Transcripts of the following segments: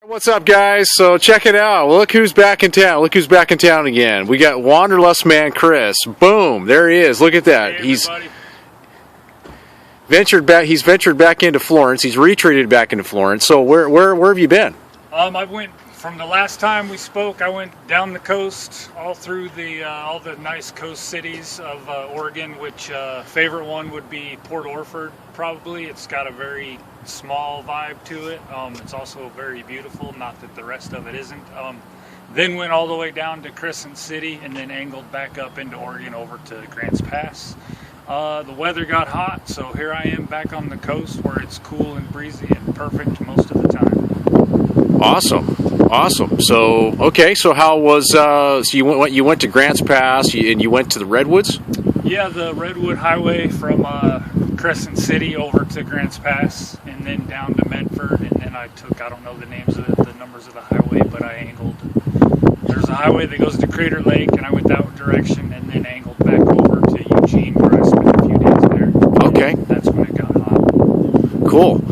What's up, guys? So check it out. Look who's back in town. Look who's back in town again. We got WanderlustmanChris. Boom! There he is. Look at that. Hey, he's ventured back. He's ventured back into Florence. He's retreated back into Florence. So where have you been? I went from the last time we spoke. I went down the coast, all through all the nice coast cities of Oregon. Which favorite one would be Port Orford. Probably. It's got a very small vibe to it. It's also very beautiful, not that the rest of it isn't. Then went all the way down to Crescent City and then angled back up into Oregon over to Grants Pass. The weather got hot, so here I am back on the coast where it's cool and breezy and perfect most of the time. Awesome. So okay, so how was so you went to Grants Pass and you went to the Redwoods? Yeah, the Redwood Highway from Crescent City over to Grants Pass, and then down to Medford, and then I don't know the names of the numbers of the highway, but I angled. There's a highway that goes to Crater Lake, and I went that direction, and then angled back over to Eugene, where I spent a few days there. Okay. That's when it got hot. Cool.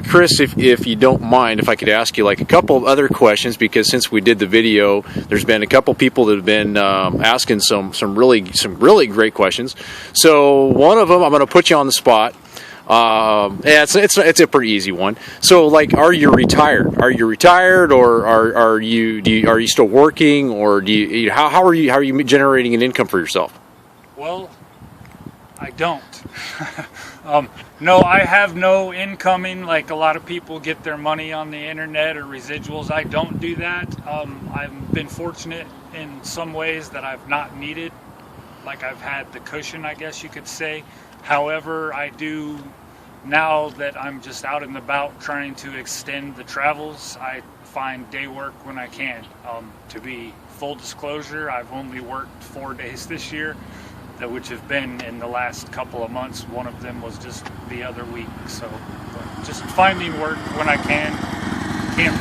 Chris, if you don't mind, if I could ask you like a couple of other questions, because since we did the video, there's been a couple people that have been asking some really great questions. So one of them, I'm going to put you on the spot. It's a pretty easy one. So, like, are you retired? Are you retired, or are you still working, or how are you generating an income for yourself? Well, I don't. No, I have no incoming. Like a lot of people get their money on the internet or residuals. I don't do that. I've been fortunate in some ways that I've not needed. Like I've had the cushion, I guess you could say. However, I do, now that I'm just out and about trying to extend the travels, I find day work when I can. To be full disclosure, I've only worked 4 days this year, which have been in the last couple of months. One of them was just the other week. So just finding work when I can. Can't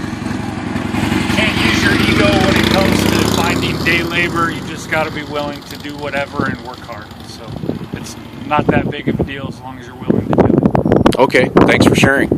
use your ego when it comes to finding day labor. You just got to be willing to do whatever and work hard. So it's not that big of a deal as long as you're willing to do it. Okay, thanks for sharing.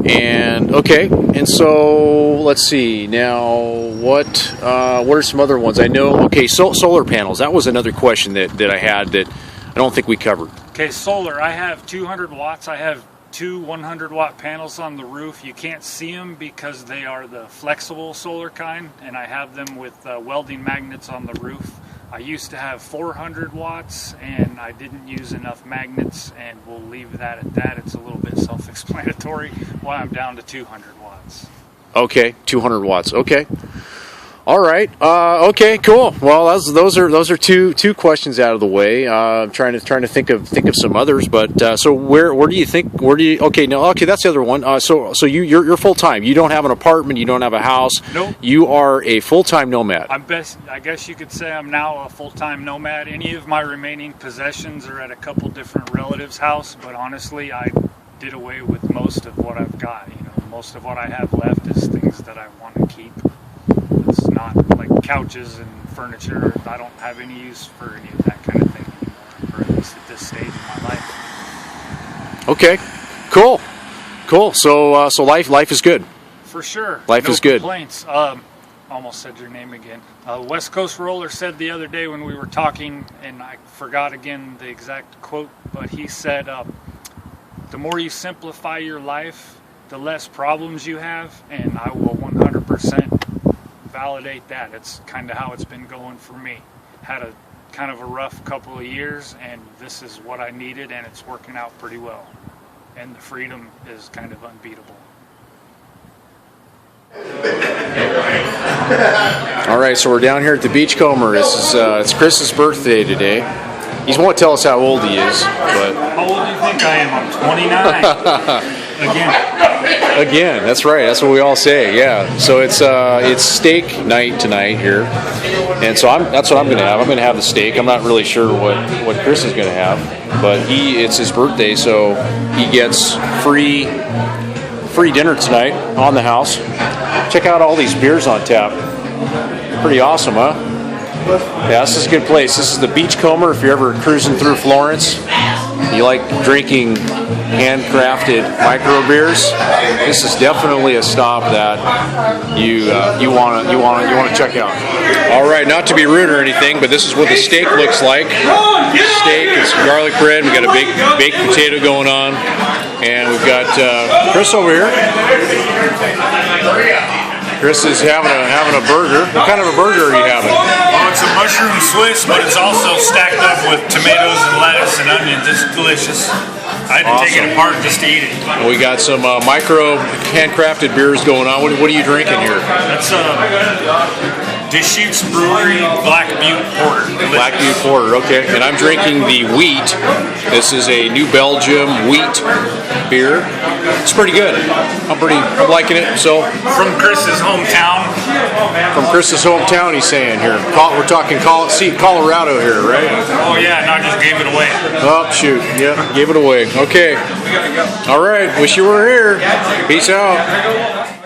And so let's see now. What are some other ones? I know. Okay, solar panels. That was another question that I had that I don't think we covered. Okay, solar. I have 200 watts. I have two 100-watt panels on the roof. You can't see them because they are the flexible solar kind, and I have them with welding magnets on the roof. I used to have 400 watts, and I didn't use enough magnets, and we'll leave that at that. It's a little bit self-explanatory why I'm down to 200 watts. Okay, 200 watts. Okay. All right. Okay. Cool. Well, those are two questions out of the way. I'm trying to think of some others. But so where do you think? Okay. No. Okay. That's the other one. So you're full time. You don't have an apartment. You don't have a house. Nope. You are a full time nomad. I guess you could say I'm now a full time nomad. Any of my remaining possessions are at a couple different relatives' house. But honestly, I did away with most of what I've got. Most of what I have left is things that I want to keep. It's not like couches and furniture. I don't have any use for any of that kind of thing anymore, or at least at this stage in my life. Okay, cool. So life is good. For sure. Life is good. No complaints. Almost said your name again. West Coast Roller said the other day when we were talking, and I forgot again the exact quote, but he said, "The more you simplify your life, the less problems you have," and I will 100% validate that. It's kind of how it's been going for me. Had a kind of a rough couple of years, and this is what I needed, and it's working out pretty well. And the freedom is kind of unbeatable. All right, so we're down here at the Beachcomber. It's Chris's birthday today. He won't tell us how old he is, but how old do you think I am? I'm 29. Again, that's right. That's what we all say. Yeah. So it's steak night tonight here, and so that's what I'm going to have. I'm going to have the steak. I'm not really sure what Chris is going to have, but it's his birthday, so he gets free dinner tonight on the house. Check out all these beers on tap. Pretty awesome, huh? Yeah, this is a good place. This is the Beachcomber. If you're ever cruising through Florence, you like drinking handcrafted micro beers, this is definitely a stop that you want to check out. All right, not to be rude or anything, but this is what the steak looks like. Steak, it's garlic bread. We got a big baked potato going on, and we've got Chris over here. Chris is having a burger. What kind of a burger are you having? Oh, it's a mushroom Swiss, but it's also stacked up with tomatoes and lettuce and onions. It's delicious. I had to take it apart just to eat it. We got some micro handcrafted beers going on. What are you drinking here? That's Deschutes Brewery Black Butte Porter. Delicious. Black Butte Porter, okay. And I'm drinking the wheat. This is a New Belgium wheat beer. It's pretty good. I'm liking it. So From Chris's hometown. from Chris's hometown, he's saying here. We're talking Colorado here, right? Oh yeah, no, I just gave it away. Oh shoot, yeah, gave it away. Okay. All right. Wish you were here. Peace out.